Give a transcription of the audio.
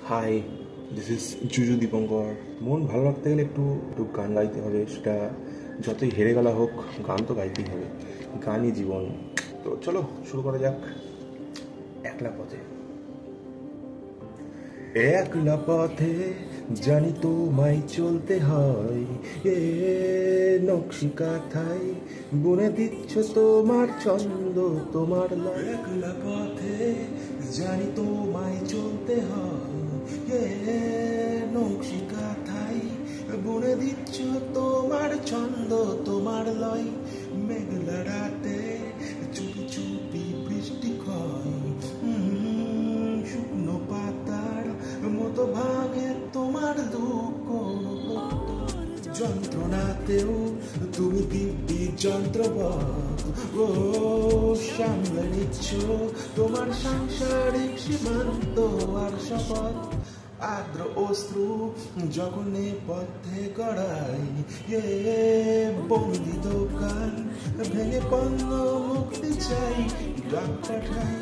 High, this is জুজু দীপঙ্কর। মন ভালো রাখতে গেলে একটু একটু গান গাইতে হবে। সেটা যতই হেরে গেলা হোক, গান তো গাইতেই হবে। গানই জীবন। তো চলো শুরু করা যাক। একলা পথে একলা পথে জানি তোমায় চলতে হয়, এ নকশি কাঁথায় বুনে দিচ্ছ তোমার ছন্দ, তোমার একলা পথে জানি তোমায় চলতে হয়, এ নকশি কাঁথায় বুনে দিচ্ছ তোমার ছন্দ, তোমার লয়। মেঘলা রাতে চুপি চুপি বৃষ্টি হয়, শুকনো পাতার মতো ভাঙে তোমার দুঃখ। যন্ত্রণাতেও তুমি দিব্যি যন্ত্রবৎ, ও সামলে নিচ্ছ তোমার সাংসারিক সীমান্ত আর শপথ। আদ্র অশ্রু যখন পথে গড়াই, এ বন্দি দোকান ভেঙে পণ্য মুক্তি চাই, ডাক পাঠাই।